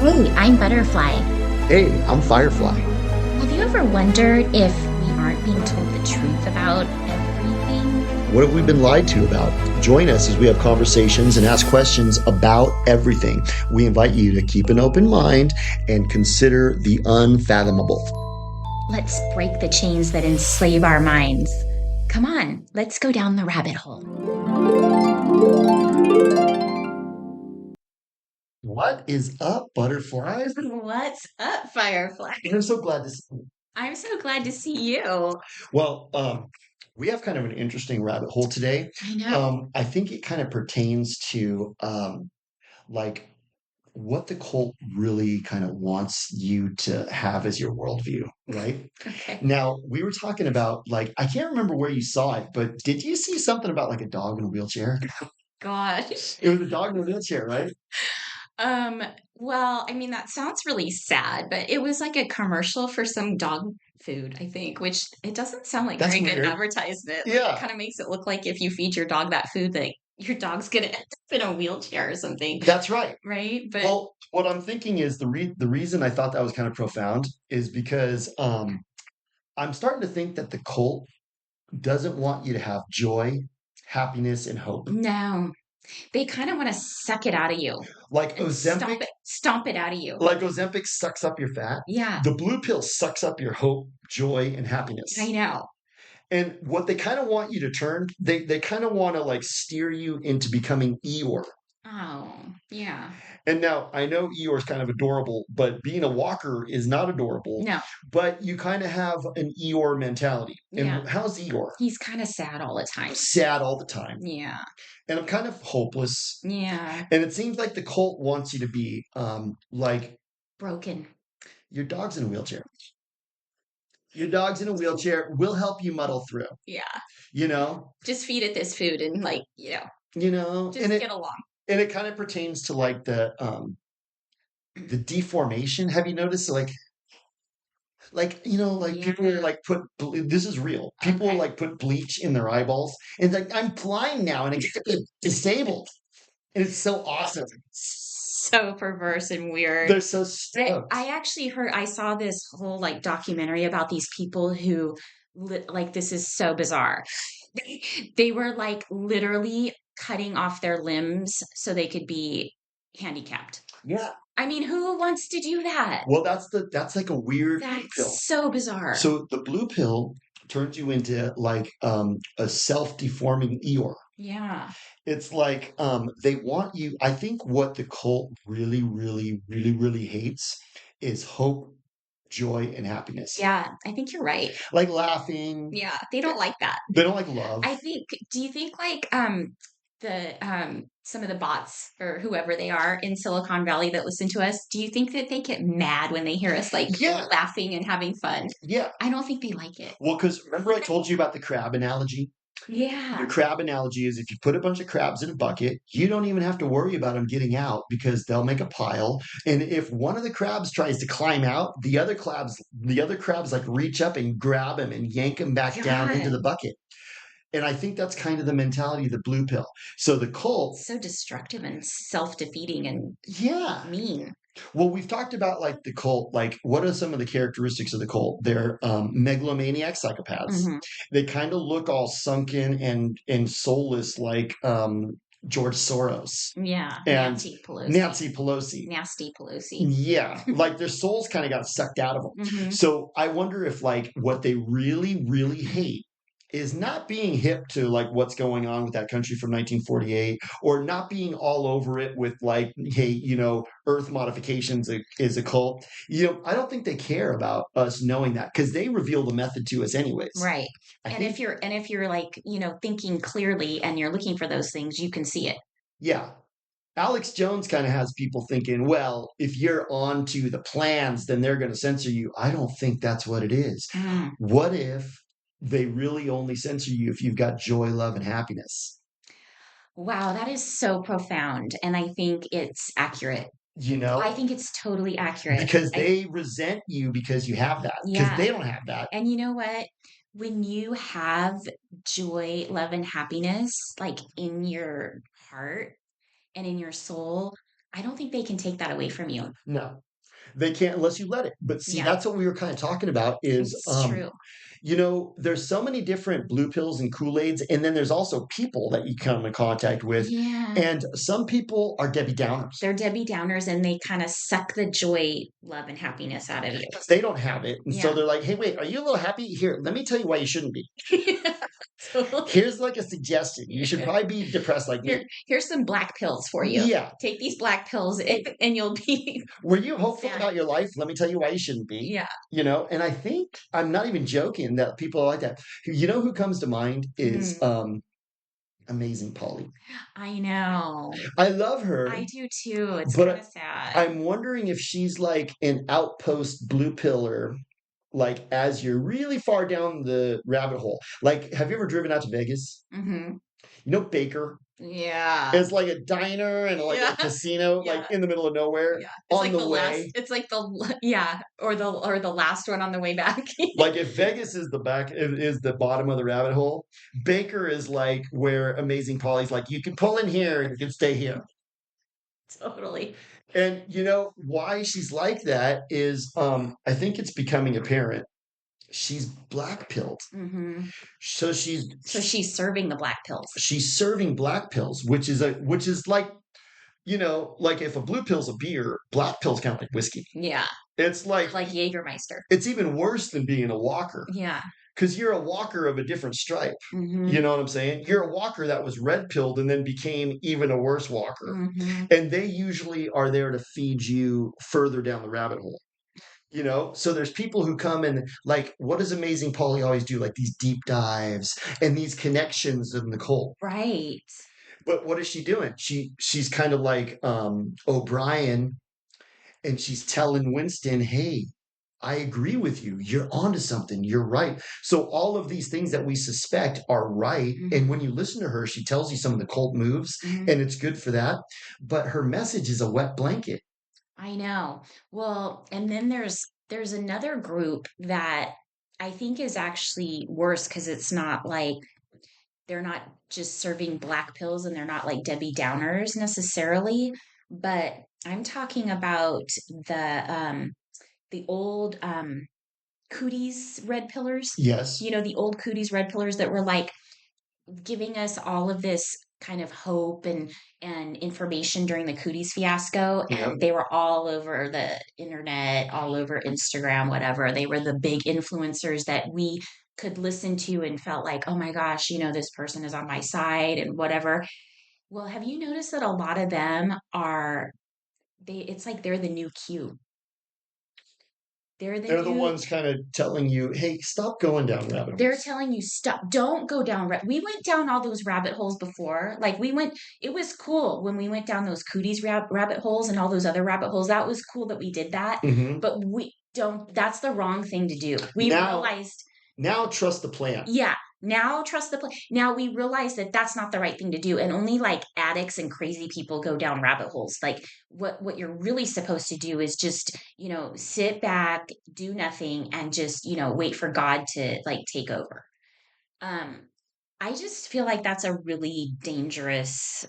Hey, I'm Butterfly. Hey, I'm Firefly. Have you ever wondered if we aren't being told the truth about everything? What have we been lied to about? Join us as we have conversations and ask questions about everything. We invite you to keep an open mind and consider the unfathomable. Let's break the chains that enslave our minds. Come on, let's go down the rabbit hole. What is up, butterflies? What's up, Firefly? I'm so glad to see you. I'm so glad to see you. Well, we have kind of an interesting rabbit hole today. I know. I think it kind of pertains to like what the cult really kind of wants you to have as your worldview, right? Okay. Now, we were talking about like, I can't remember where you saw it, but did you see something about like a dog in a wheelchair? Gosh. It was a dog in a wheelchair, right? Um, well, I mean, that sounds really sad, but it was like a commercial for some dog food, I think, which it doesn't sound like That's very good weird. advertisement. Like it Yeah, kind of makes it look like if you feed your dog that food, that your dog's gonna end up in a wheelchair or something, that's right. right? But Well, what I'm thinking is the reason I thought that was kind of profound is because I'm starting to think that the cult doesn't want you to have joy, happiness, and hope. no, they kind of want to suck it out of you Like and Ozempic stomp it out of you. Like Ozempic sucks up your fat, Yeah, the blue pill sucks up your hope, joy, and I happiness. know. And what they kind of want you to turn, they kind of want to like steer you into becoming Eeyore. Oh, yeah. And now I know Eeyore's kind of adorable, but being a walker is not adorable. No, But you kind of have an Eeyore mentality. yeah. And how's Eeyore? He's kind of sad all the time. Sad all the time. Yeah, And I'm kind of hopeless. yeah. And it seems like the cult wants you to be like Broken. your dog's in a wheelchair. Your dog's in a wheelchair. We'll help you muddle through. Yeah. you know Just feed it this food and like, and just it get along. and it kind of pertains to like the deformation. Have you noticed like people will Yeah. like this is real, people will Okay. like put bleach in their eyeballs and it's like, I'm blind now and I get disabled, and it's so awesome. So perverse and weird. They're so I, stoked. I actually I saw this whole like documentary about these people who like this is so bizarre. They were like literally cutting off their limbs so they could be handicapped. Yeah, I mean, who wants to do that? well, that's like a weird blue pill. That's so bizarre. So the blue pill turns you into like a self-deforming Eeyore. Yeah. It's like they want you. I think what the cult really, really, really, really hates is hope, joy, and happiness. Yeah, I think you're right. Like laughing. Yeah, they don't like that. They don't like love. Do you think like the some of the bots or whoever they are in Silicon Valley that listen to us, do you think that they get mad when they hear us like Yeah, laughing and having fun? yeah. I don't think they like it. Well, because remember I told you about the crab analogy? The Yeah. crab analogy is if you put a bunch of crabs in a bucket, you don't even have to worry about them getting out because they'll make a pile. And if one of the crabs tries to climb out, the other crabs like reach up and grab him and yank him back down into God, the bucket. And I think that's kind of the mentality of the blue pill. So the cult, so destructive and self-defeating and yeah. mean. Well, we've talked about like the cult, like what are some of the characteristics of the cult? They're megalomaniac psychopaths. Hmm. They kind of look all sunken and soulless, like George Soros Yeah, and Nancy Pelosi. Nancy Pelosi. Nasty Pelosi. Yeah, like their souls kind of got sucked out of them. Hmm. So I wonder if like what they really, really hate is not being hip to like what's going on with that country from 1948, or not being all over it with like, hey, earth modifications is a cult. I don't think they care about us knowing that because they reveal the method to us anyways. Right. I And think, if you're like, thinking clearly and you're looking for those things, you can see it. yeah. Alex Jones kind of has people thinking, well, if you're onto the plans, then they're going to censor you. I don't think that's what it is. Mm. What if they really only censor you if you've got joy, love, and happiness? Wow, that is so profound. And I think it's accurate. You I know, think it's totally accurate. because they resent you because you have that, because Yeah. they don't have that. And you know what? When you have joy, love, and happiness, like in your heart and in your soul, I don't think they can take that away from you. No. They can't unless you let it. But see, Yeah, that's what we were kind of talking about is, it's true. there's so many different blue pills and Kool-Aids, and then there's also people that you come in contact with. Yeah. And some people are Debbie Downers They're Debbie Downers and they kind of suck the joy, love, and happiness out of you. because they don't have it. And so Yeah. they're like, hey, wait, are you a little happy? Here, let me tell you why you shouldn't be. Totally. Here's like a suggestion. You should probably be depressed like me. Here's some black pills for you. Yeah. Take these black pills and you'll be Were you hopeful sad. about your life? Let me tell you why you shouldn't be. Yeah. And I think I'm not even joking that people are like that. You know who comes to mind is Mm, Amazing Polly. I know. I love her, I do too. It's but kind of sad. I'm wondering if she's like an outpost blue pillar, like as you're really far down the rabbit hole. Like, have you ever driven out to Vegas? Hmm. You know Baker? Yeah. It's like a diner and like Yeah. a casino, like Yeah. in the middle of nowhere Yeah. It's on like the way. it's like yeah, or the last one on the way back. Like if Vegas is the back is the bottom of the rabbit hole, Baker is like where Amazing Polly's like, you can pull in here and you can stay here. Totally. And why she's like that is I think it's becoming apparent. She's black pilled. Hmm. So she's So she's serving the black pills. she's serving black pills, which is like if a blue pill's a beer, black pill's kind of like whiskey. Yeah. It's like Like Jägermeister. it's even worse than being a walker Yeah. because you're a walker of a different stripe. Hmm. You know what I'm saying? You're a walker that was red pilled and then became even a worse walker. Hmm. And they usually are there to feed you further down the rabbit hole. So there's people who come and like, what does Amazing Polly always do? Like these deep dives and these connections of Nicole. Right. But what is she doing? She's kind of like O'Brien, and she's telling Winston, hey, I agree with you. You're onto something. You're right. So all of these things that we suspect are right. And when you listen to her, she tells you some of the cult moves, Hmm. and it's good for that. But her message is a wet blanket. I know. Well, and then there's another group that I think is actually worse because it's not like they're not just serving black pills and they're not like Debbie Downers necessarily, but I'm talking about the old cooties red pillars. Yes. The old cooties red pillars that were like giving us all of this kind of hope and information during the cooties fiasco, Yep. and they were all over the internet, all over Instagram, whatever. They were the big influencers that we could listen to and felt like, oh my gosh, this person is on my side and whatever. Well, have you noticed that a lot of them are it's like they're the new Q. They're the They're the new ones kind of telling you, hey, stop going down rabbit They're holes. telling you stop, don't go down. We went down all those rabbit holes before. Like it was cool when we went down those cooties rabbit holes and all those other rabbit holes. That was cool that we did that. Hmm. But that's the wrong thing to do. We Now, realized, now trust the plan. yeah, now trust the plan. Now we realize that that's not the right thing to do. And only like addicts and crazy people go down rabbit holes. Like what you're really supposed to do is just, sit back, do nothing, and just, wait for God to like take over. Um, I just feel like that's a really dangerous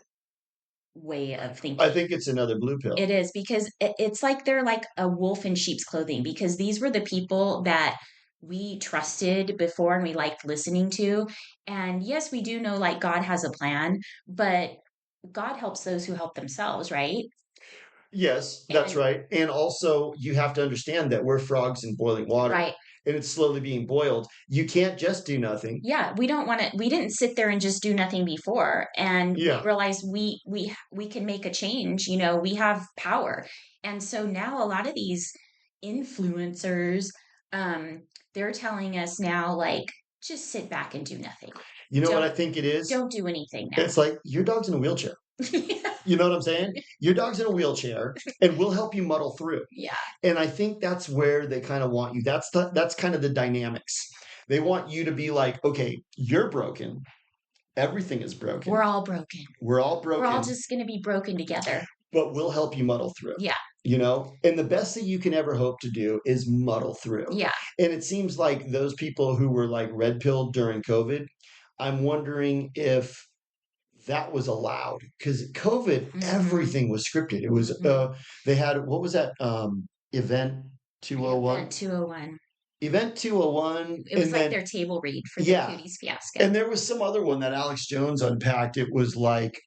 way of I thinking. think it's another blue pill. It is because it's like they're like a wolf in sheep's clothing because these were the people that we trusted before and we liked listening to. And yes, we do know like God has a plan, but God helps those who help themselves, right? Yes, that's And right. And also, you have to understand that we're frogs in boiling water right. and it's slowly being boiled. You can't just do nothing. Yeah, we didn't sit there and just do nothing before, and we Yeah. realized we can make a change. We have power. And so now a lot of these influencers, um they're telling us now like just sit back and do nothing. You know what I don't think it is? don't do anything now. It's like your dog's in a wheelchair. You know what I'm saying? Your dog's in a wheelchair and we'll help you muddle through. Yeah. And I think that's where they kind of want you. That's kind of the dynamics. They want you to be like, okay, you're broken. Everything is broken. We're all broken. We're all We're all broken, just going to be broken together. but we'll help you muddle through. Yeah. And the best that you can ever hope to do is muddle through. Yeah. And it seems like those people who were like red pilled during COVID, I'm wondering if that was allowed because COVID, Mhm. everything was scripted. It was Mhm. they had what was that Event Event 201? 201. Event 201 It was and like then their table read for the yeah, Cooties fiasco. and there was some other one that Alex Jones unpacked. It was like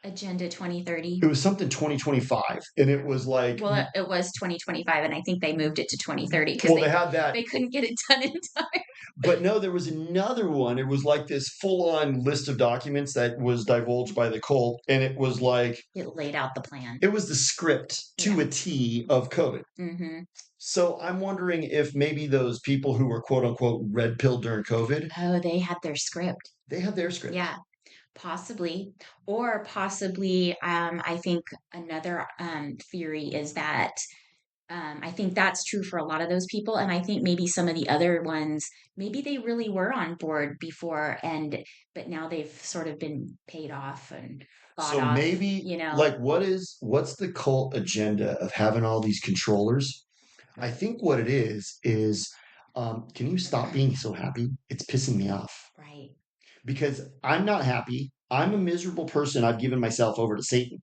Agenda 2030. it was something 2025 and it was like Well, it was 2025, and I think they moved it to 2030 because well they had that. they couldn't get it done in time. But no, there was another one. It was like this full-on list of documents that was divulged by the cult, and it was like It laid out the plan. it was the script to Yeah. a T of COVID. Mhm. So I'm wondering if maybe those people who were quote unquote red pill during COVID, Oh, they had their script. they had their script. Yeah, possibly. Or possibly, I think another theory is that I think that's true for a lot of those people. And I think maybe some of the other ones, maybe they really were on board before, but now they've sort of been paid off and bought So off, maybe like what's the cult agenda of having all these controllers? I think what it is can you stop being so happy? It's pissing me off Right. because I'm not happy. I'm a miserable person. I've given myself over to Satan.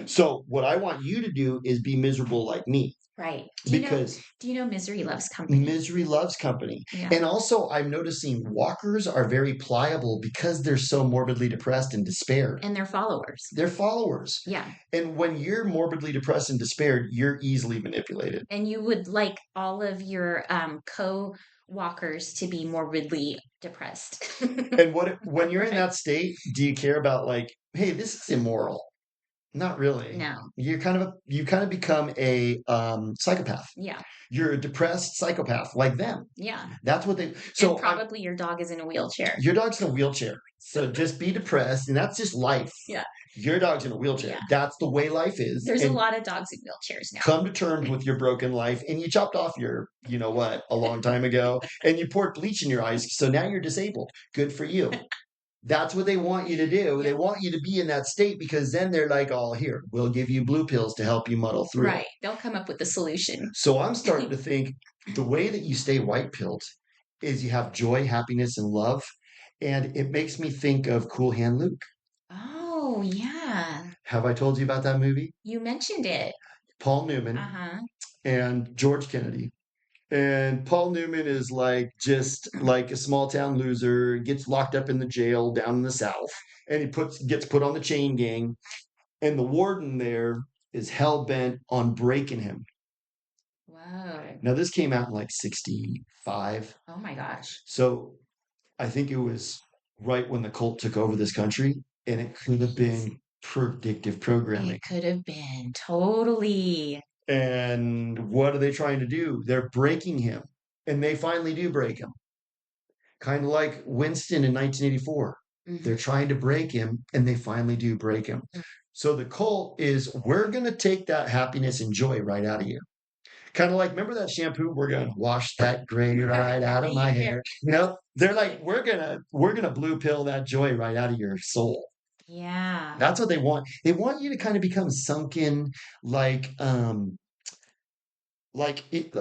So what I want you to do is be miserable like me Right. because Do you know Misery Loves Company? misery loves company. Yeah. And also I'm noticing walkers are very pliable because they're so morbidly depressed and despaired. And their followers. They're followers. Yeah. And when you're morbidly depressed and despaired, you're easily manipulated. And you would like all of your co-walkers to be morbidly depressed. And when you're in Right. that state, do you care about like, hey, this is immoral? Not really. No. You kind of become a psychopath. Yeah. You're a depressed psychopath like them. Yeah. That's what they. And So probably your dog is in a wheelchair. your dog's in a wheelchair. So just be depressed, and that's just life. Yeah. Your dog's in a wheelchair. Yeah. That's the way life is. There's a And lot of dogs in wheelchairs now. come to terms with your broken life. And you chopped off your, you know what, a long time ago, and you poured bleach in your eyes. So now you're disabled. Good for you. That's what they want you to do. They Yeah. want you to be in that state because then they're like, oh, here, we'll give you blue pills to help you muddle through it. Right. They'll come up with the solution. So I'm starting to think the way that you stay white pilled is you have joy, happiness, and love. And it makes me think of Cool Hand Luke. Oh, yeah. Have I told you about that movie? You mentioned it. Paul Newman Uh-huh. and George Kennedy. And Paul Newman is like just like a small town loser, gets locked up in the jail down in the South, and gets put on the chain gang. And the warden there is hell bent on breaking him. Whoa. Now this came out in like 65. Oh my gosh. So I think it was right when the cult took over this country, and it could have been predictive programming. It could have been totally. And what are they trying to do? They're breaking him, and they finally do break him. Kind of like Winston in 1984. They're Mhm. trying to break him, and they finally do break him. So the cult is, we're going to take that happiness and joy right out of you. Kind of like, remember that shampoo? We're going to wash that gray right out of my hair. You know, they're like, we're gonna blue pill that joy right out of your soul. Yeah. That's what they want. They want you to kind of become sunken, like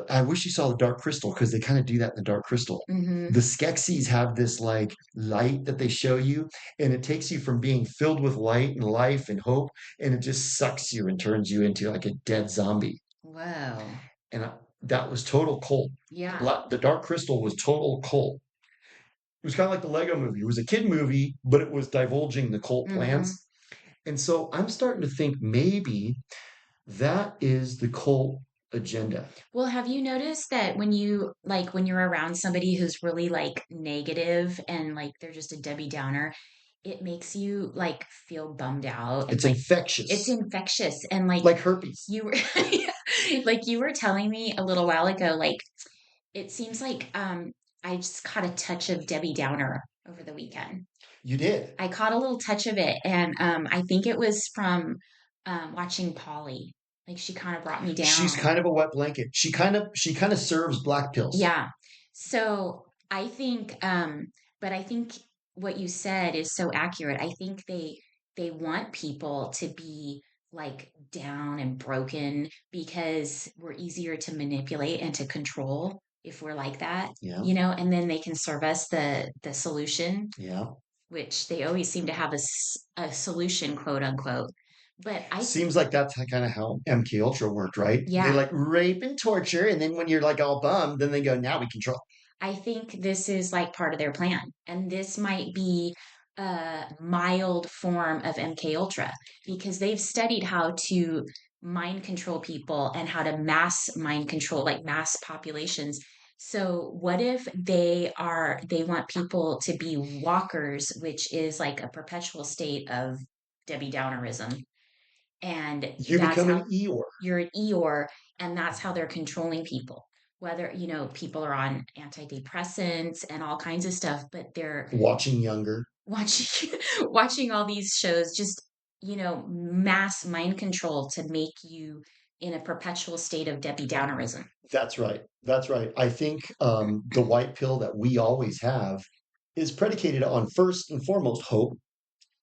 I wish you saw the Dark Crystal because they kind of do that in the Dark Crystal. Hmm. The Skeksis have this like light that they show you, and it takes you from being filled with light and life and hope, and it just sucks you and turns you into like a dead zombie. Whoa. And that was total cult. Yeah. The Dark Crystal was total cult. It was kind of like the Lego movie. It was a kid movie, but it was divulging the cult Hmm. plans. And so I'm starting to think maybe that is the cult agenda. Well, have you noticed that when you're around somebody who's really like negative and like they're just a Debbie Downer, it makes you like feel bummed out and It's like it's infectious, infectious and like like herpes. you were like you were telling me a little while ago, like it seems like I just caught a touch of Debbie Downer over the weekend. You did. I caught a little touch of it, and I think it was from watching Polly. Like she kind of brought me She's down. kind of a wet blanket. She kind of serves black pills. Yeah. So I think, but I think what you said is so accurate. I think they want people to be like down and broken because we're easier to manipulate and to control if we're like that, Yeah. and then they can serve us the solution, Yeah. which they always seem to have a solution, quote unquote. But I think, Seems like that's kind of how MK Ultra worked, right? They yeah, like rape and torture, and then when you're like all bummed, then they go, "Now we control." I think this is like part of their plan. And this might be a mild form of MK Ultra because they've studied how to mind control people and how to mass mind control, like mass populations. So what if they want people to be walkers, which is like a perpetual state of Debbie Downerism. And You that's become how an Eeyore, you're an Eeyore, and that's how they're controlling people. Whether, people are on antidepressants and all kinds of stuff, but they're watching younger. watching watching all these shows, just, mass mind control to make you in a perpetual state of Debbie Downerism. That's right. That's right. I think the white pill that we always have is predicated on first and foremost hope,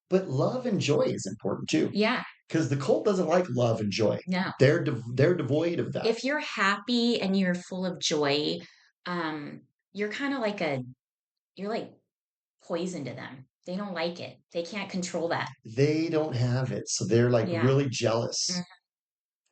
but love and joy is important too. Yeah, Because the cult doesn't like love and joy. no. They're devoid of that. If you're happy and you're full of joy, um, you're kind of like you're like poison to them. They don't like it. They can't control that. They don't have it, so they're like Yeah. really Mm, jealous,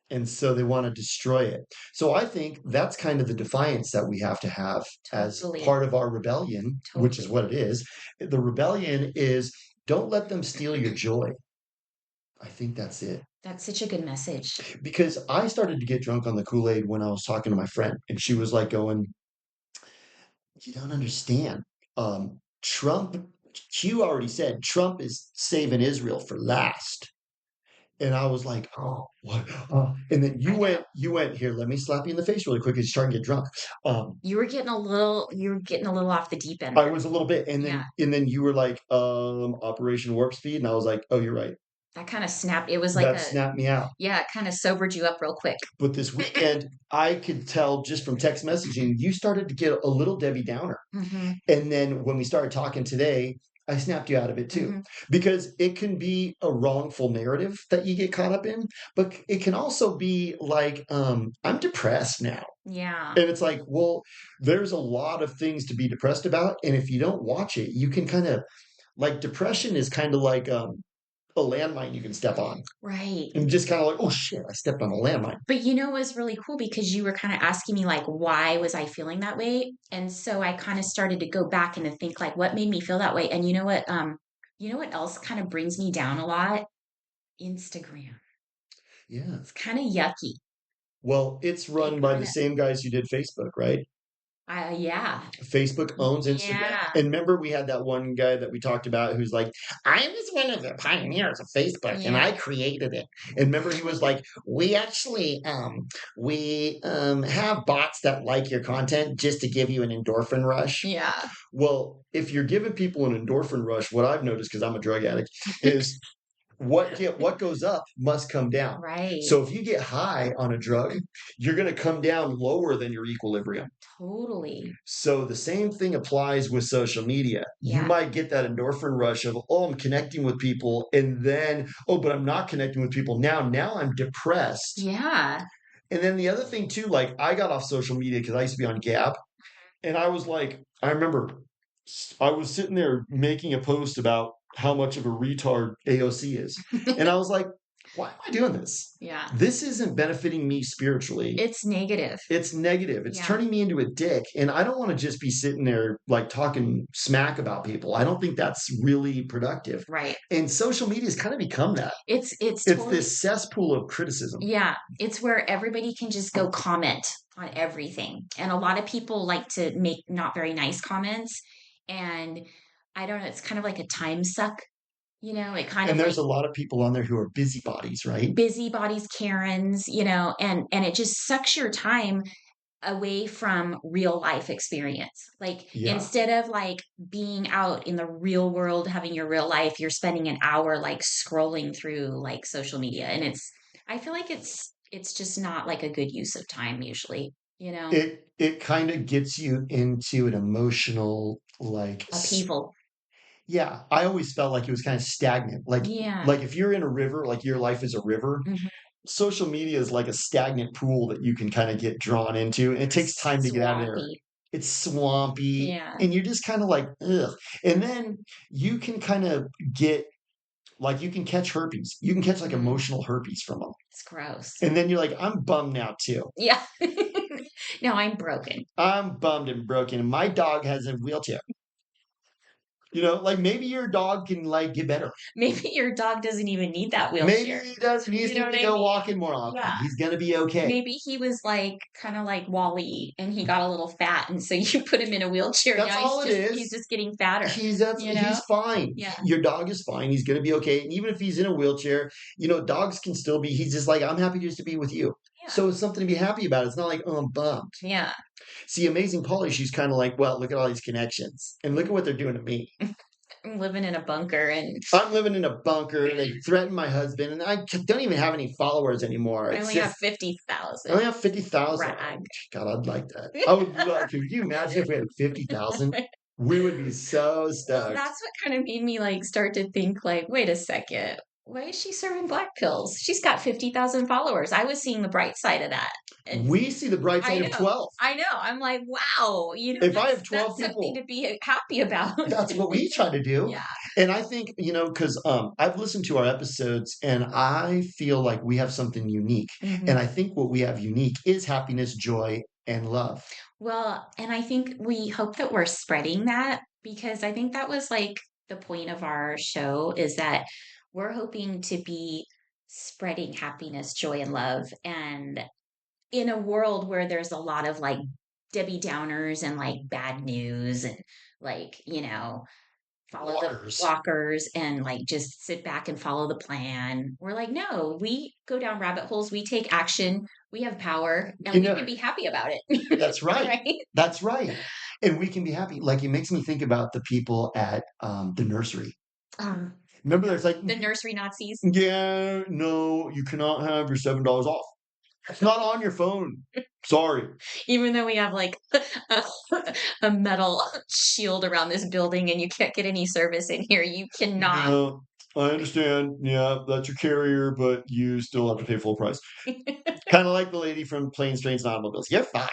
and so they want to destroy it. So I think that's kind of the defiance that we have to have as totally. part of our rebellion, which is Totally. what it is. The rebellion is don't let them steal your joy. I think that's it. That's such a good message. Because I started to get drunk on the Kool-Aid when I was talking to my friend, and she was like going, "You don't understand. Trump, Q already said Trump is saving Israel for last." And I was like, "Oh, what? Oh." And then I know. you went here. Let me slap you in the face really quick as you start to get drunk. You were getting a little off the deep end I there. was a little bit, Yeah. and then you were like, Operation Warp Speed, and I was like, "Oh, you're right." That kind of snapped. It was like That snapped me out. yeah, it kind of sobered you up real quick. But this weekend, I could tell just from text messaging, you started to get a little Debbie Downer. Hmm. And then when we started talking today, I snapped you out of it too. Hmm. Because it can be a wrongful narrative that you get caught up in, but it can also be like, I'm depressed now. Yeah. And it's like, well, there's a lot of things to be depressed about. And if you don't watch it, you can kind of like depression is kind of like a landmine you can step on. Right. And just kind of like, oh shit, I stepped on a landmine. But it was really cool because you were kind of asking me like why was I feeling that way? And so I kind of started to go back and to think like what made me feel that way. And you know what else kind of brings me down a lot? Instagram. Yeah. It's kind of yucky. Well, it's It run by kind the of same guys who did Facebook, right? yeah. Facebook owns Instagram. Yeah. And remember, we had that one guy that we talked about who's like, I was one of the pioneers of Facebook and Yeah. I created it. And remember, he was like, we actually have bots that like your content just to give you an endorphin rush. Yeah. Well, if you're giving people an endorphin rush, what I've noticed, because I'm a drug addict, is what goes up must come down. Right. So if you get high on a drug, you're going to come down lower than your equilibrium. Totally. So the same thing applies with social media. You Yeah. might get that endorphin rush of, oh, I'm connecting with people, and then, oh, but I'm not connecting with people now. Now I'm depressed. Yeah. And then the other thing too, like I got off social media because I used to be on Gab, and I was like, I remember I was sitting there making a post about how much of a retard AOC is. And I was like, why am I doing this? Yeah. This isn't benefiting me spiritually. It's negative. It's negative. It's Yeah. turning me into a dick. And I don't want to just be sitting there like talking smack about people. I don't think that's really productive. Right. And social media has kind of become that. It's It's totally this cesspool of criticism. yeah. It's where everybody can just go comment on everything. And a lot of people like to make not very nice comments. And I don't know, it's kind of like a time suck, it kind And of like there's a lot of people on there who are busybodies, right? busybodies, Karens, and it just sucks your time away from real life experience. Like Yeah. instead of like being out in the real world, having your real life, you're spending an hour like scrolling through like social media. And I feel like it's just not like a good use of time usually. It kind of gets you into an emotional like Upheaval. yeah, I always felt like it was kind of stagnant. Yeah. Like if you're in a river, like your life is a river, Mhm. social media is like a stagnant pool that you can kind of get drawn into, and it takes time to get out of there. Sloppy. it's swampy, Yeah. and you're just kinda like, "Ugh," and then you can kind of get like, you can catch herpes. You can catch, like, Mm, emotional herpes from them, it's gross. and then you're like, "I'm bummed now too. Yeah. No, I'm broken. I'm bummed and broken, and my dog has a wheelchair." Like, maybe your dog can, like, get better. Maybe your dog doesn't even need that Maybe wheelchair. he doesn't, he You just know needs what to I go mean? walking more often. Yeah. He's gonna be okay. Maybe he was like kind of like Wall-E and he got a little fat and so you put him in a wheelchair. That's Now all it he's is. just getting fatter, you He's know? fine. Yeah. Your dog is fine. He's gonna be okay. And even if he's in a wheelchair, dogs can still be. He's just like, I'm happy just to be with you. Yeah. So it's something to be happy about. It's not like, oh, I'm bummed. Yeah. See, Amazing Polly, she's kind of like, well, look at all these connections, and look at what they're doing to me. I'm living in a bunker and I'm living in a bunker. They threatened my husband, and don't even have any followers anymore. I It's only have just I 50,000. only have 50,000. Oh, Brag. God, I'd like that. I would love. Could you imagine if we had 50,000? We would be so Well, stoked. that's what kind of made me like start to think like, wait a second. Why is she serving black pills? She's got 50,000 followers. I was seeing the bright side of that. And We see the bright I side of know. 12. I know. I'm like, wow, If I have that's 12 something people, to be happy about. that's what we try to do. Yeah. And I think, because I've listened to our episodes and I feel like we have something unique. And Mhm. I think what we have unique is happiness, joy, and love. Well, and I think we hope that we're spreading that because I think that was like the point of our show is that we're hoping to be spreading happiness, joy, and love. And in a world where there's a lot of like Debbie Downers and like bad news and like, follow the Bloggers. blockers and like just sit back and follow the plan. We're like, no, we go down rabbit holes, we take action, we have power, and You we know, can be happy about it. that's right. Right? That's right. And we can be happy. Like, it makes me think about the people at the nursery. Remember, there's like, The nursery Nazis, yeah, no, you cannot have your $7 off. It's not on your phone. Sorry. even though we have like a, a metal shield around this building and you can't get any service in here, you cannot. No, I understand. Yeah, that's your carrier, but you still have to pay full price. Kind of like the lady from Planes, Trains, and Automobiles. You're fine.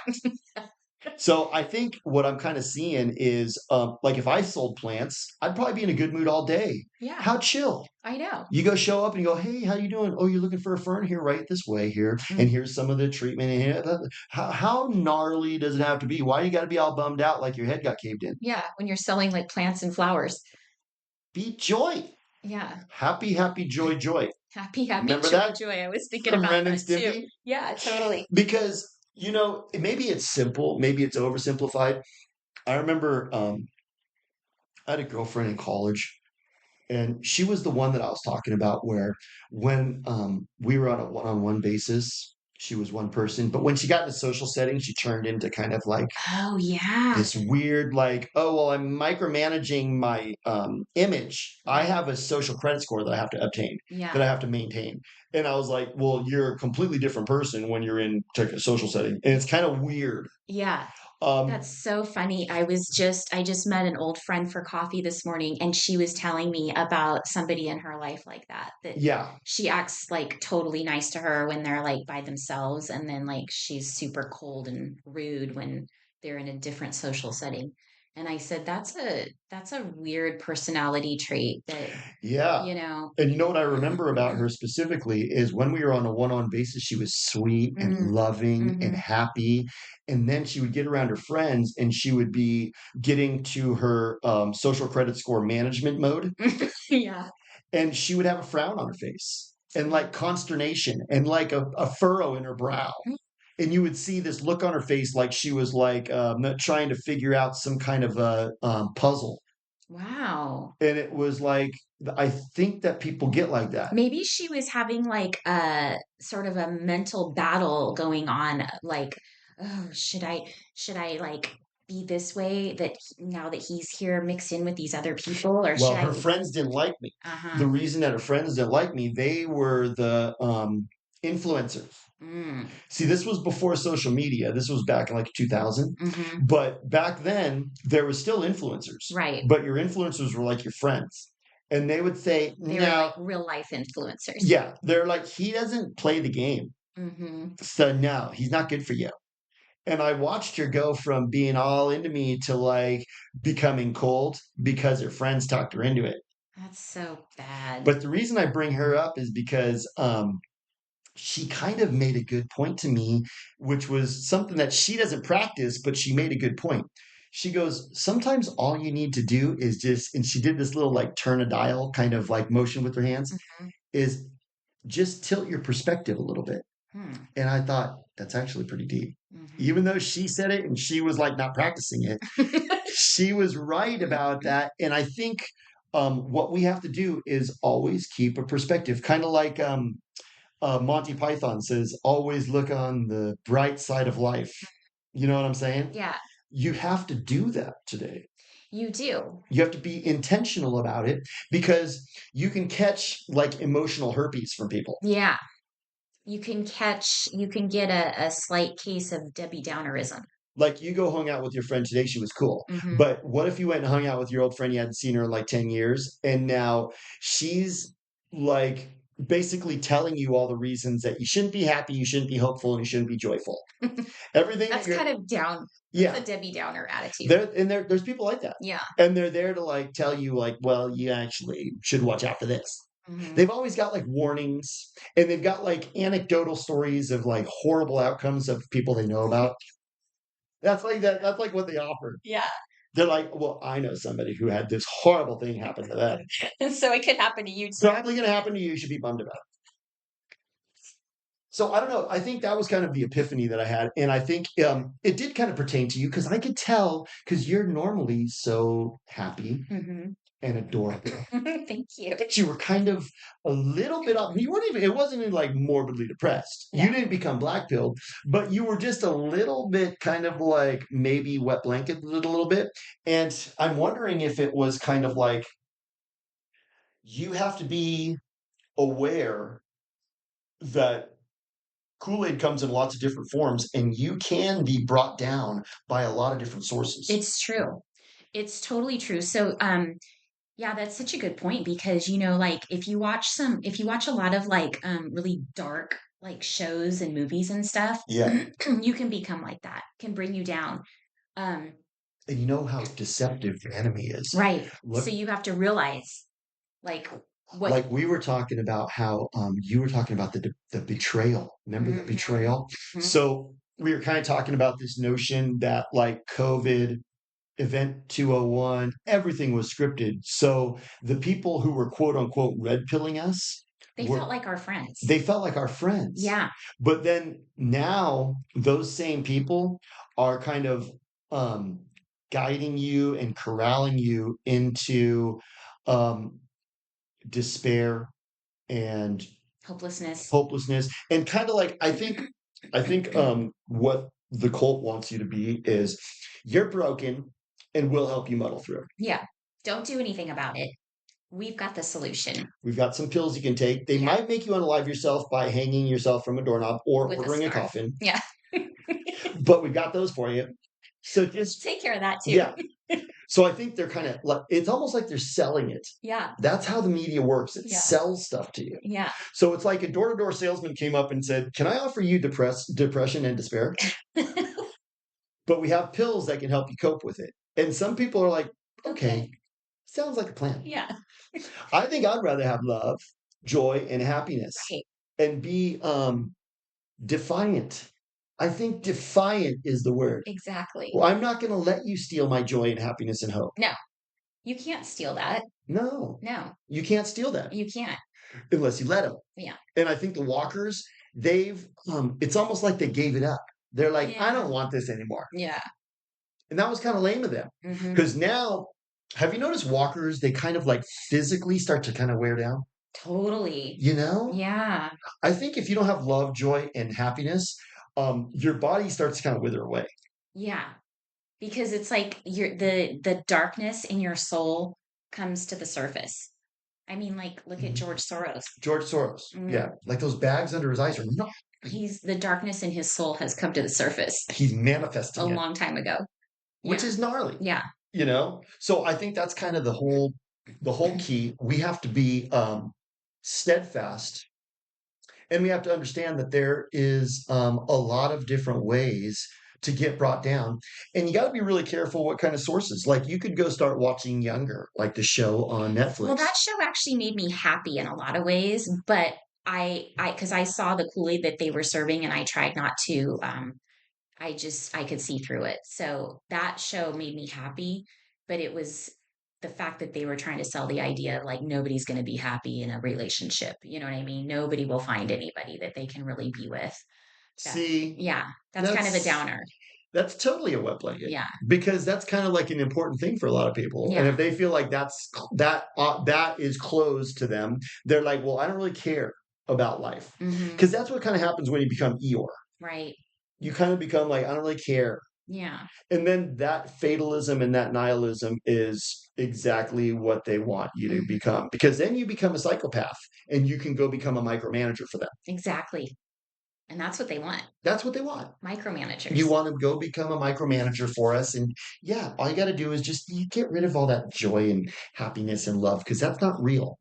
So I think what I'm kind of seeing is, like, if I sold plants, I'd probably be in a good mood all day. Yeah, How chill. I know. You go show up and you go, hey, how you doing? Oh, you're looking for a fern here, right this way here, and Mm, here's some of the treatment in here. How gnarly does it have to be? Why you got to be all bummed out like your head got caved in? yeah, when you're selling like plants and flowers. Be joy, Yeah. happy, happy, joy, joy. Happy, happy, Remember joy, that joy. I was thinking from about Ren and that too. Stimpy? Yeah, totally. Because maybe it's simple, maybe it's oversimplified. I remember I had a girlfriend in college, and she was the one that I was talking about where when we were on a one-on-one basis, she was one person, but when she got in a social setting, she turned into kind of like Oh, yeah. this weird, like, oh, well, I'm micromanaging my image. I Right. have a social credit score that I have to obtain, that Yeah. I have to maintain. And I was like, well, you're a completely different person when you're in a social setting. And it's kind of weird. Yeah. Um, That's so funny. I just met an old friend for coffee this morning and she was telling me about somebody in her life like that, that yeah, she acts like totally nice to her when they're like by themselves and then like she's super cold and rude when they're in a different social setting. And I said that's a weird personality trait that, yeah. you know, And what I remember about her specifically is when we were on a one-on basis, she was sweet and mm, loving and mhm. happy. And then she would get around her friends and she would be getting to her social credit score management mode. Yeah. And she would have a frown on her face and like consternation and like a furrow in her brow. And you would see this look on her face like she was like trying to figure out some kind of a puzzle. Wow. And it was like, I think that people get like that. Maybe she was having like a sort of a mental battle going on, like, oh, should I like be this way now that he's here mixed in with these other people, or Well, should I? her friends didn't like me. Uh-huh. The reason that her friends didn't like me, they were the influencers. Mm, See, this was before social media. This was back in like 2000. hmm. But back then, there was still influencers, Right. but your influencers were like your friends. And they would say, They were no, like real life influencers. yeah, they're like, he doesn't play the game. Hmm. So, no, he's not good for you. And I watched her go from being all into me to like becoming cold because her friends talked her into it. That's so bad. But the reason I bring her up is because she kind of made a good point to me, which was something that she doesn't practice, but she made a good point. She goes, sometimes all you need to do is just, and she did this little like turn a dial kind of like motion with her hands, Mhm. is just tilt your perspective a little bit. Hmm. And I thought, that's actually pretty deep. Mhm. Even though she said it and she was like not practicing it, she was right about that. And I think what we have to do is always keep a perspective, kind of like Monty Python says, always look on the bright side of life. You know what I'm saying? Yeah, You have to do that today. you do. You have to be intentional about it because you can catch like emotional herpes from people. Yeah. You can get a slight case of Debbie Downerism. Like you go hung out with your friend today, she was cool. Hmm. But what if you went and hung out with your old friend you hadn't seen her in like 10 years and now she's like basically telling you all the reasons that you shouldn't be happy, you shouldn't be hopeful, and you shouldn't be joyful. Everything that That's you're kind of down. That's yeah, a Debbie Downer attitude. there's people like that. Yeah. And they're there to like tell you like, well, you actually should watch out for this. Hmm. They've always got like warnings and they've got like anecdotal stories of like horrible outcomes of people they know about. That's like that. That's like what they offer. Yeah. They're like, well, I know somebody who had this horrible thing happen to them. And so it could happen to you too. Probably going to happen to you. You should be bummed about it. So I don't know. I think that was kind of the epiphany that I had, and I think it did kind of pertain to you because I could tell because you're normally so happy Hmm. and adorable. Thank you. That you were kind of a little bit up. You weren't even. It wasn't even like morbidly depressed. Yeah. You didn't become black pilled, but you were just a little bit kind of like maybe wet blanketed a little bit. And I'm wondering if it was kind of like you have to be aware that Kool-Aid comes in lots of different forms and you can be brought down by a lot of different sources. It's true. It's totally true. So, yeah, that's such a good point because, like if you watch a lot of like really dark like shows and movies and stuff, Yeah. you can become like that, can bring you down. Um, And you know how deceptive the enemy is. right. So Look, you have to realize like what. like we were talking about how you were talking about the betrayal. Remember the Mhm, betrayal? mhm. So we were kind of talking about this notion that like COVID, Event 201, everything was scripted. So the people who were quote unquote red pilling us They felt were like our friends. they felt like our friends. Yeah. But then now those same people are kind of um guiding you and corralling you into um despair and Hopelessness. hopelessness and kind of like I think what the cult wants you to be is you're broken and we'll help you muddle through. Yeah. Don't do anything about it. We've got the solution We've got some pills you can take. They Yeah. might make you unalive yourself by hanging yourself from a doorknob or with a ordering a scarf. coffin, Yeah. but we've got those for you. So just Take care of that too. yeah. So I think they're kind of like it's almost like they're selling it. Yeah. That's how the media works. It Yeah. sells stuff to you. Yeah. So it's like a door-to-door salesman came up and said, "Can I offer you depression and despair? But we have pills that can help you cope with it." And some people are like, "Okay, sounds like a plan." Yeah. I think I'd rather have love, joy, and happiness Right. and be defiant. I think defiant is the word. Exactly. Well, I'm not going to let you steal my joy and happiness and hope. No, you can't steal that. No, No, you can't steal that you can't. unless you let them. Yeah. And I think the walkers, they've, it's almost like they gave it up. They're like, I Yeah. don't want this anymore. Yeah. And that was kind of lame of them Hmm. because now, have you noticed walkers, they kind of like physically start to kind of wear down? Totally. You know? Yeah. I think if you don't have love, joy, and happiness, your body starts to kind of wither away. Yeah. Because it's like the darkness in your soul comes to the surface. I mean, like, look at Mhm. George Soros. George Soros. Mhm. Yeah. Like those bags under his eyes are not, He's the darkness in his soul has come to the surface he's a manifesting it, long time ago. which Yeah. is gnarly, Yeah. you know? So I think that's kind of the whole key. We have to be steadfast and we have to understand that there is a lot of different ways to get brought down. And you got to be really careful what kind of sources. Like you could go start watching Younger, like the show on Well, Netflix. that show actually made me happy in a lot of ways, but because I saw the Kool-Aid that they were serving and I tried not to, I could see through it. So that show made me happy, but it was the fact that they were trying to sell the idea of like nobody's going to be happy in a relationship. You know what I mean? Nobody will find anybody that they can really be with. That, See, yeah, that's kind of a that's downer. that's totally a wet blanket Yeah, because that's kind of like an important thing for a lot of people. And yeah, if they feel like that is closed to them, they're like, well, I don't really care about life hmm, because that's what kind of happens when you become Eeyore. right, You kind of become like, I don't really care. yeah, And then that fatalism and that nihilism is exactly what they want you to hmm, become because then you become a psychopath and you can go become a micromanager for them. exactly. And that's what they want, That's what they want. You micromanagers. want to go become a micromanager for us. And yeah, all you got to do is just you get rid of all that joy and happiness and love because that's not real.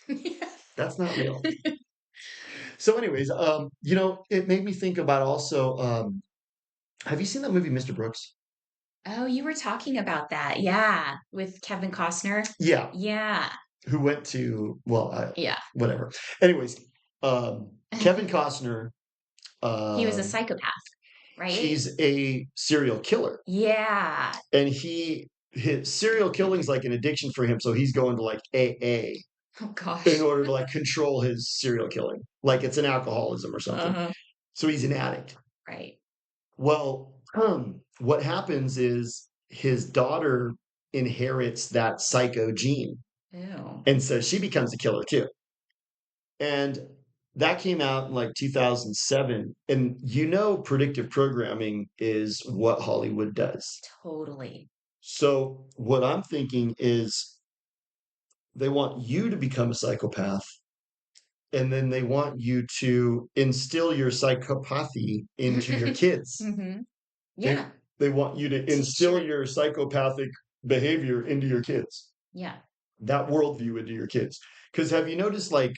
Yeah. That's not real. So, anyways, it made me think about also, have you seen that movie, Mr. Brooks? Oh, you were talking about that. Yeah, with Kevin Costner. Yeah. Yeah, Who went to, well, yeah. whatever. Anyways, Kevin Costner, He was a um, psychopath, right? he's a serial killer. Yeah. And his serial killing is like an addiction for him. So he's going to like AA Oh in gosh. order to like control his serial killing. Like it's an alcoholism or something. Uh-huh. So he's an addict. Right. Well, what happens is his daughter inherits that psycho gene. Ew. And so she becomes a killer too. And that came out in like 2007. And predictive programming is what Hollywood does. Totally. So what I'm thinking is they want you to become a psychopath and then they want you to instill your psychopathy into your kids. hmm They Yeah. they want you to instill Teacher. your psychopathic behavior into your kids, Yeah, that worldview into your kids. Because have you noticed like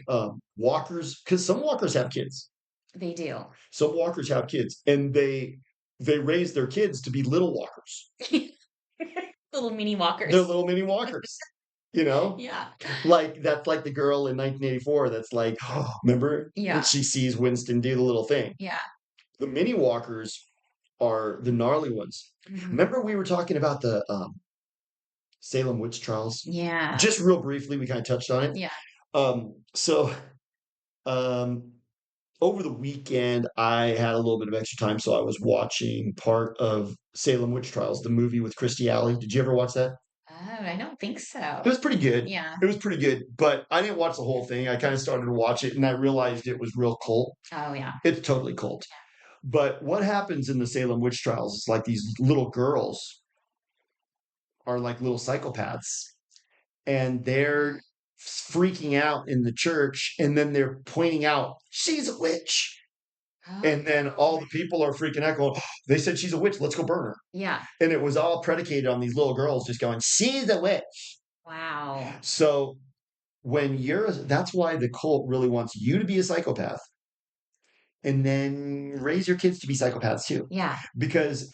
walkers? Because some walkers have kids. they do. Some walkers have kids, and they raise their kids to be little walkers. Little mini They're walkers. little mini walkers. You know, Yeah. like that's like the girl in 1984 that's like, oh, remember? And Yeah. she sees Winston do the little thing. Yeah. The mini walkers are the gnarly ones. hmm Remember we were talking about the Salem witch trials? Yeah. Just real briefly, we kind of touched on it. Yeah. So um, over the weekend, I had a little bit of extra time, so I was watching part of Salem witch trials, the movie with Christy Alley. Did you ever watch that? Oh, I don't think It so. was pretty good. Yeah. It was pretty good, but I didn't watch the whole thing. I kind of started to watch it and I realized it was real cult. Oh, yeah. It's totally cult. But what happens in the Salem witch trials is like these little girls are like little psychopaths and they're freaking out in the church and then they're pointing out she's a witch. Oh, And then all the people are freaking out going, "Oh, they said she's a witch, let's go burn her." yeah. And it was all predicated on these little girls just going, she's a witch. Wow. So that's why the cult really wants you to be a psychopath and then raise your kids to be psychopaths too. Yeah. Because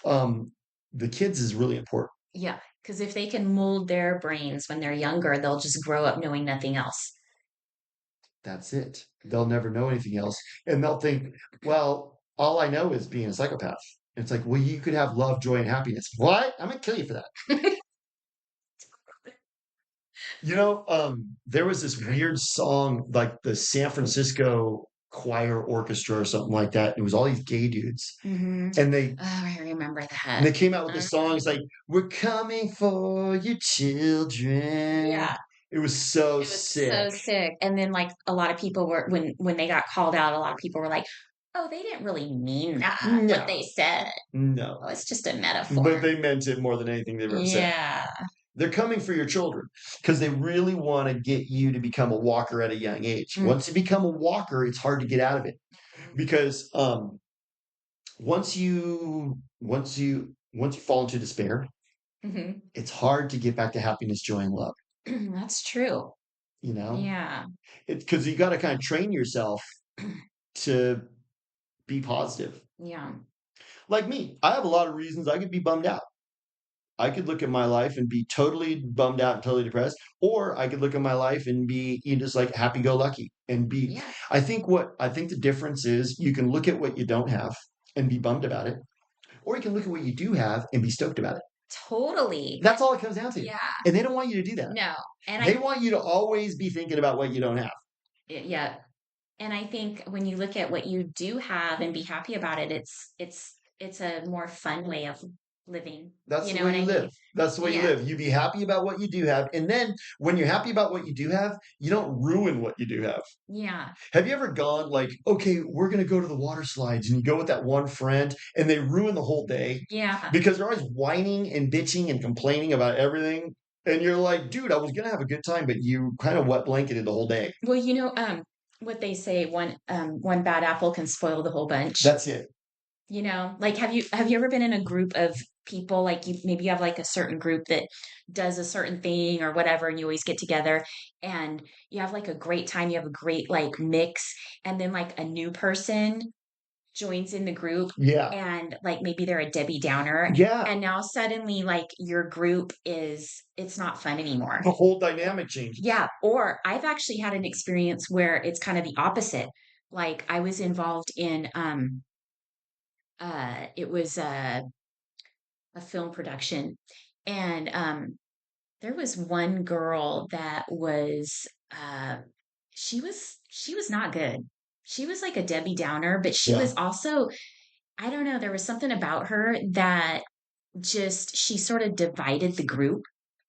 the kids is really important. Yeah. Because if they can mold their brains when they're younger, they'll just grow up knowing nothing else. That's it. They'll never know anything else. And they'll think, well, all I know is being a psychopath. And it's like, well, you could have love, joy, and happiness. What? I'm gonna kill you for that. There was this weird song, like the San Francisco Choir Orchestra or something like that. It was all these gay dudes. hmm And they Oh, I remember and that. they came out with this song. It's like, we're coming for your children. Yeah. It was so It was so sick. sick. And then like a lot of people were when they got called out, a lot of people were like, "Oh, they didn't really mean that, what No, they said. Oh, no. it's just a But metaphor." they meant it more than anything they've ever said. Yeah. They're coming for your children because they really want to get you to become a walker at a young age. Mhm. Once you become a walker, it's hard to get out of it because once you fall into despair, Mhm. it's hard to get back to happiness, joy, and love. That's true. You know, Yeah. it's because you got to kind of train yourself to be positive. Yeah. Like me, I have a lot of reasons I could be bummed out. I could look at my life and be totally bummed out and totally depressed, or I could look at my life and be just like happy go lucky and be. Yeah, I think the difference is you can look at what you don't have and be bummed about it, or you can look at what you do have and be stoked about it. totally. That's all it comes down to. Yeah. And they don't want you to do that. No. And They want you to always be thinking about what you don't have. yeah. And I think when you look at what you do have and be happy about it, it's a more fun way of living. That's You the know way what you I mean? live. That's the way you Yeah. live. You be happy about what you do have. And then when you're happy about what you do have, you don't ruin what you do have. Yeah. Have you ever gone like, okay, we're going to go to the water slides, and you go with that one friend and they ruin the whole day Yeah. because they're always whining and bitching and complaining about everything. And you're like, dude, I was going to have a good time, but you kind of wet blanketed the whole day. Well, what they say, one bad apple can spoil the whole bunch. That's it. Like have you ever been in a group of people, like you have like a certain group that does a certain thing or whatever, and you always get together and you have like a great time, you have a great like mix, and then like a new person joins in the group Yeah. and like maybe they're a Debbie Downer, Yeah. and now suddenly like your group it's not fun anymore. The whole dynamic changes. Yeah, or I've actually had an experience where it's kind of the opposite. Like I was involved in it was a film production, and there was one girl that was she was not good. She was like a Debbie Downer, but she Yeah. was also, I don't know, there was something about her that just she sort of divided the group.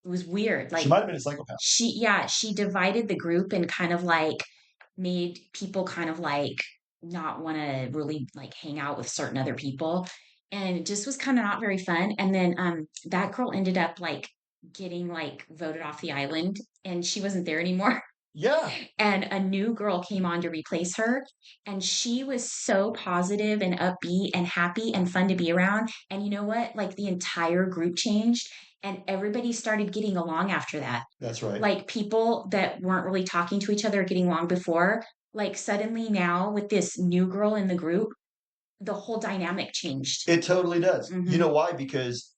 It was weird. She Like might have been a psychopath. she divided the group and kind of like made people kind of like not want to really like hang out with certain other people, and it just was kind of not very fun. And then that girl ended up like getting like voted off the island, and she wasn't there anymore. Yeah. And a new girl came on to replace her, and she was so positive and upbeat and happy and fun to be around. And you know what, like the entire group changed and everybody started getting along after that. That's right. Like people that weren't really talking to each other or getting along before, like suddenly now with this new girl in the group, the whole dynamic changed. It totally does. You Hmm. know why? Because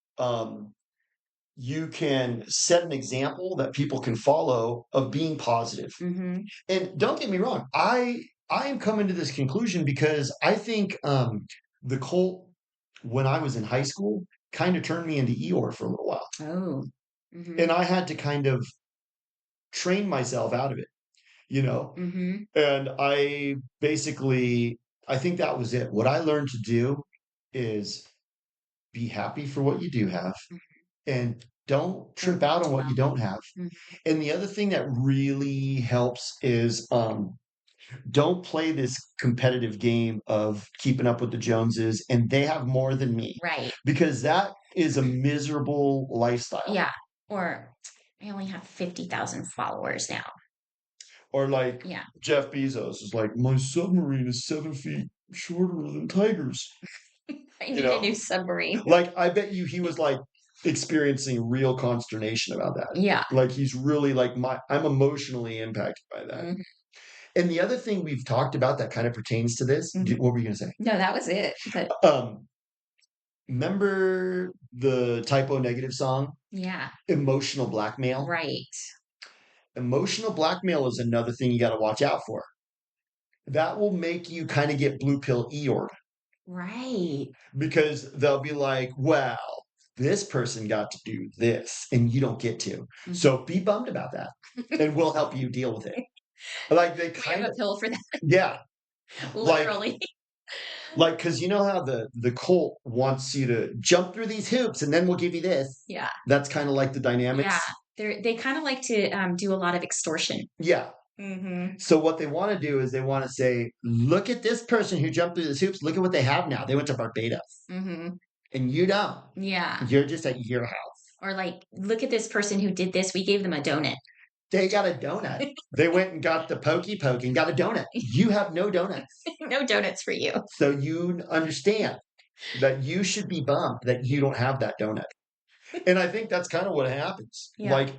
you can set an example that people can follow of being positive. Hmm. And don't get me wrong, I am coming to this conclusion because I think the cult when I was in high school kind of turned me into Eeyore for a little while. Oh. Hmm. And I had to kind of train myself out of it, you know? Hmm. And I think that was it. What I learned to do is be happy for what you do have and don't trip Don't out on what dwell. you don't have. Mhm. And the other thing that really helps is don't play this competitive game of keeping up with the Joneses and they have more than me Right. because that is a miserable lifestyle. Yeah. Or I only have 50,000 followers now. Or like Yeah. Jeff Bezos is like, my submarine is 7 feet shorter than Tiger's. I You need a know, new submarine. like I bet you he was like experiencing real consternation about that. Yeah. Like he's really like I'm emotionally impacted by that. Mhm. And the other thing we've talked about that kind of pertains to this, Mhm. what were you going to say? No, that was it. But Um, remember the Typo Negative song, yeah, Emotional Blackmail? right. Emotional blackmail is another thing you got to watch out for. That will make you kind of get blue pill Eeyore Right. because they'll be like, well, this person got to do this and you don't get to. Mhm. So be bummed about that and we'll help you deal with it. Like they We have kind a of, pill for that, yeah, like literally. because you know how the cult wants you to jump through these hoops and then we'll give you this. Yeah. That's kind of like the Yeah. dynamics. They kind of like to do a lot of extortion. Yeah. Hmm. So what they want to do is they want to say, look at this person who jumped through these hoops. Look at what they have now. They went to Barbados, Hmm. and you don't. Yeah. You're just at your house. Or like, look at this person who did this. We gave them a donut. They got a donut. They went and got the pokey poke and got a donut. You have no donuts. No donuts for you. So you understand that you should be bummed that you don't have that donut. And I think that's kind of what happens. Yeah. Like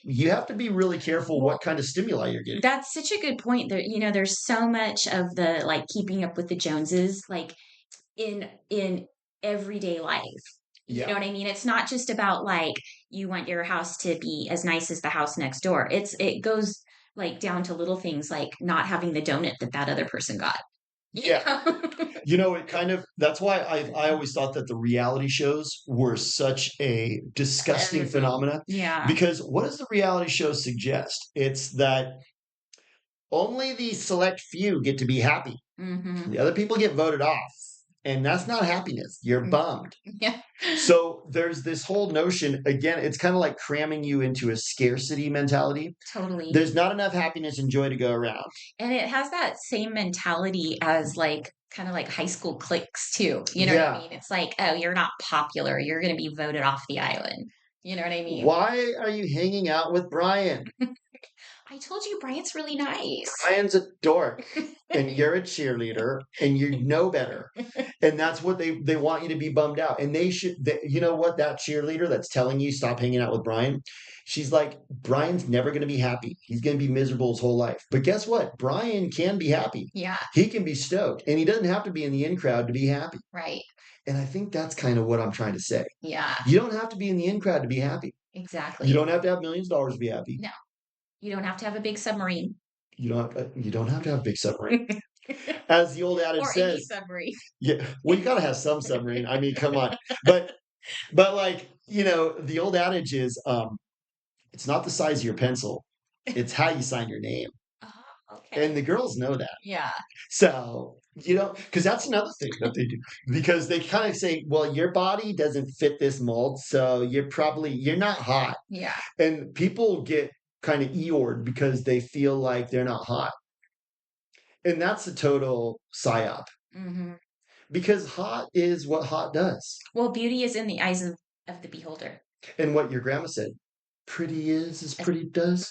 you have to be really careful Well, what kind of stimuli you're getting. that's such a good point. There, there's so much of the like keeping up with the Joneses, like in everyday life. You know Yeah. what I mean? It's not just about like you want your house to be as nice as the house next door. It goes like down to little things like not having the donut that that other person got. You Yeah. know? You know, it kind of that's why I always thought that the reality shows were such a disgusting phenomena Yeah. because what does the reality show suggest? It's that only the select few get to be happy. Hmm. The other people get voted off. And that's not happiness. You're bummed. Yeah. So there's this whole notion, again, it's kind of like cramming you into a scarcity mentality. Totally. There's not enough happiness and joy to go around. And it has that same mentality as like kind of like high school cliques too. You know what I Yeah. mean? It's like, oh, you're not popular. You're going to be voted off the island. You know what I mean? Why are you hanging out with Brian? I told you Bryant's really nice. Brian's a dork and you're a cheerleader and you know better. And that's what they want you to be bummed out. And you know what? That cheerleader that's telling you stop hanging out with Brian, she's like, Brian's never going to be happy. He's going to be miserable his whole life. But guess what? Brian can be happy. Yeah, He can be stoked and he doesn't have to be in the in crowd to be happy. right. And I think that's kind of what I'm trying to say. Yeah, You don't have to be in the in crowd to be happy. You exactly. don't have to have millions of dollars to be happy. No, you don't have to have a big submarine You don't have to have a big submarine. As the old adage or any says, submarine. yeah, well, you gotta have some submarine. I mean, come on. But like, you know, the old adage is it's not the size of your pencil, it's how you sign your name. Oh, And okay. the girls know that. Yeah, So, you know, because that's another thing that they do. Because they kind of say, well, your body doesn't fit this mold, so you're not hot. yeah. And people get kind of Eeyored because they feel like they're not hot. And that's a total psyop. Hmm. Because hot is what hot does. Well, beauty is in the eyes of the beholder. And what your grandma said, pretty is as As- pretty does.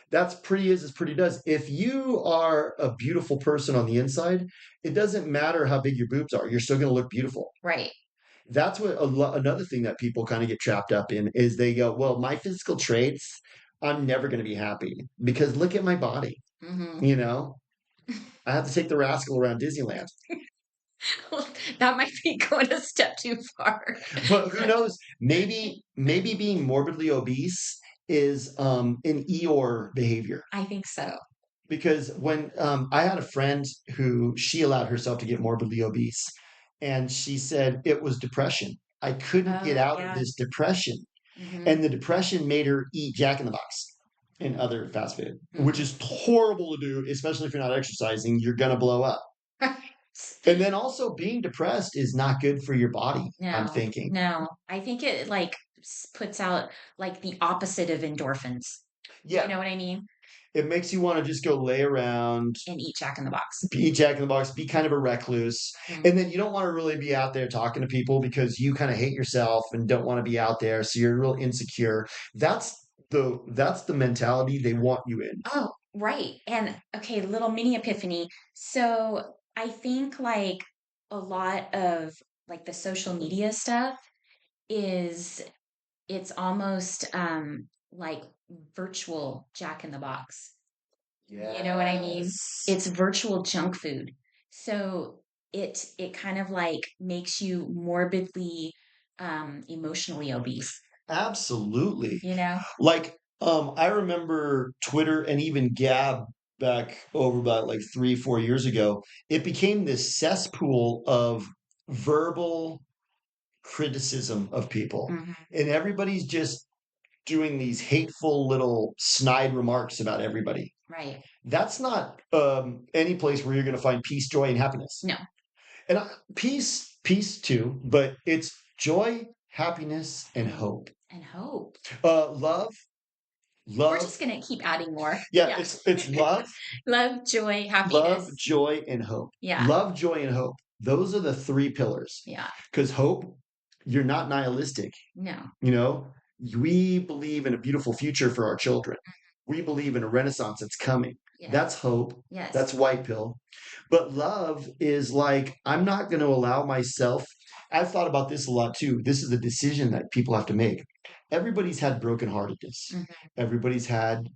That's pretty is as pretty does. If you are a beautiful person on the inside, it doesn't matter how big your boobs are. You're still going to look beautiful. Right. That's what another thing that people kind of get trapped up in is they go, well, my physical traits, I'm never going to be happy because look at my body. Hmm. You know, I have to take the rascal around Disneyland. That might be going a step too far. But who knows? Maybe being morbidly obese is an Eeyore behavior. I think so. Because when I had a friend who she allowed herself to get morbidly obese, and she said it was depression. I couldn't get Oh, out of yeah. this depression, Hmm. and the depression made her eat Jack in the Box and other fast food, which Hmm. is horrible to do, especially if you're not exercising. You're gonna blow up. And then also being depressed is not good for your body, I'm No, thinking. no. I think it like puts out like the opposite of endorphins. You Yeah, know what I mean? it makes you want to just go lay around, And eat Jack in the Box. be Jack in the Box, be kind of a recluse. Mm. And then you don't want to really be out there talking to people because you kind of hate yourself and don't want to be out there. So you're real insecure. That's the mentality they want you in. Oh, right. And okay, little mini epiphany. So I think like a lot of like the social media stuff is it's almost like virtual Jack in the Box. You know what I mean? Yes. It's virtual junk food. So it kind of like makes you morbidly emotionally obese, Absolutely. you know? Like, I remember Twitter and even Gab back over about like 3, 4 years ago. It became this cesspool of verbal criticism of people. Hmm. And everybody's just doing these hateful little snide remarks about everybody. Right. That's not any place where you're going to find peace, joy, and happiness. No. And peace too, but it's joy, happiness, and hope. And hope. Love, We're love. just gonna keep adding more. Yeah, Yeah. it's Love, joy, love, happiness. joy, and hope. Yeah. Love, joy, and hope. Those are the three pillars. Yeah. Because hope, you're not nihilistic. No. You know, we believe in a beautiful future for our children. We believe in a renaissance that's coming. Yeah. That's hope. Yes. That's white pill. But love is like, I'm not going to allow myself. I've thought about this a lot too. This is a decision that people have to make. Everybody's had brokenheartedness. Hmm. Everybody's had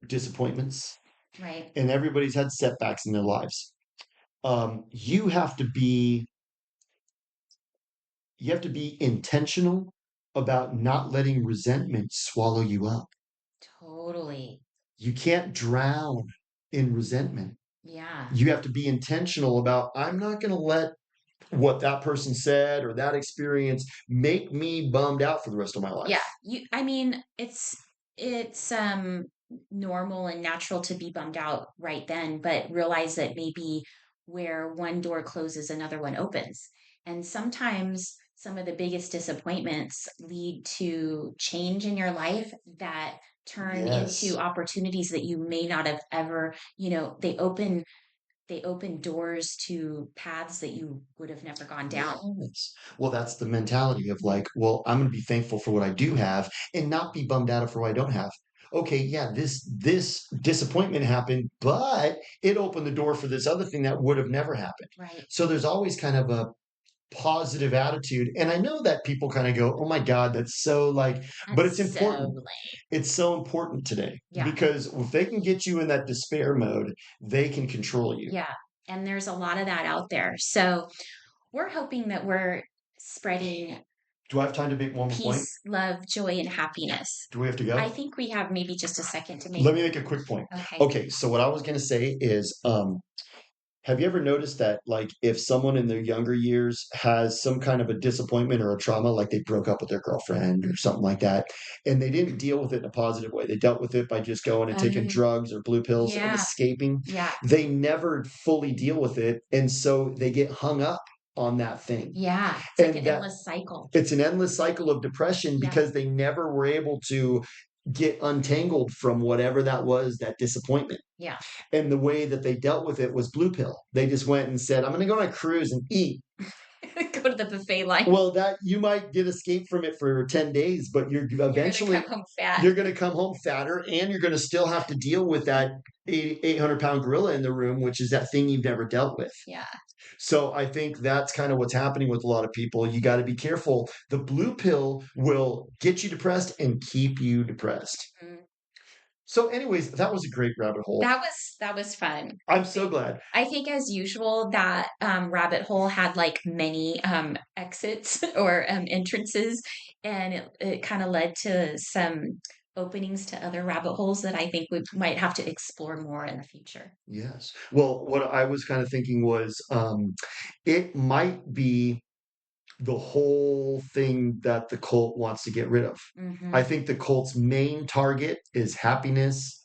disappointments, Right. and everybody's had setbacks in their lives. You have to be You have to be intentional about not letting resentment swallow you up. Totally. You can't drown in resentment. Yeah. You have to be intentional about, I'm not going to let what that person said or that experience make me bummed out for the rest of my life. Yeah, I mean, it's normal and natural to be bummed out right then, but realize that maybe where one door closes, another one opens. And sometimes some of the biggest disappointments lead to change in your life that turn into Yes. opportunities that you may not have ever, they open doors to paths that you would have never gone down. Yes. Well, that's the mentality of like, well, I'm going to be thankful for what I do have and not be bummed out for what I don't have. Okay, yeah, this disappointment happened, but it opened the door for this other thing that would have never happened. Right. So there's always kind of a positive attitude. And I know that people kind of go, "Oh my God, that's so like," but it's That's so important. lame. It's so important today Yeah. because if they can get you in that despair mode, they can control you. Yeah, and there's a lot of that out there. So we're hoping that we're spreading Do I have time to make one more point? peace, love, joy, and happiness. Do we have to I go? think we have maybe just a second to make. Let me make a quick point. Okay. Okay, so what I was gonna say is, have you ever noticed that, like, if someone in their younger years has some kind of a disappointment or a trauma, like they broke up with their girlfriend or something like that, and they didn't deal with it in a positive way, they dealt with it by just going and taking Um, drugs or blue pills and yeah, escaping. yeah, They never fully deal with it, and so they get hung up on that thing. yeah. It's like And an that endless cycle. it's an endless cycle of depression Yeah, because they never were able to get untangled from whatever that was, that disappointment. yeah. And the way that they dealt with it was blue pill. They just went and said, I'm going to go on a cruise and eat. Go to the buffet line. Well, that you might get escape from it for 10 days, but you're You're gonna eventually come home fat. you're going to come home fatter and you're going to still have to deal with that 800-pound gorilla in the room, which is that thing you've never dealt with. Yeah. So I think that's kind of what's happening with a lot of people. You got to be careful. The blue pill will get you depressed and keep you depressed. Mhm. So, anyways, that was a great rabbit hole. That was fun. I'm so glad. I think as usual that rabbit hole had like many exits or entrances, and it kind of led to some openings to other rabbit holes that I think we might have to explore more in the future. Yes. Well, what I was kind of thinking was it might be the whole thing that the cult wants to get rid of. I Hmm. think the cult's main target is happiness,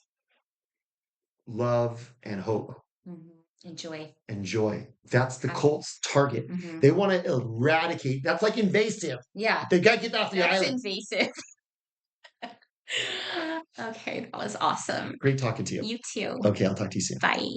love, and hope Hmm. Enjoy. and joy. That's the Um, cult's target. hmm. They want to eradicate. That's like invasive. Yeah, They got to get off the that's island. invasive. Okay, that was awesome. Great talking to you. You too. Okay, I'll talk to you soon. Bye.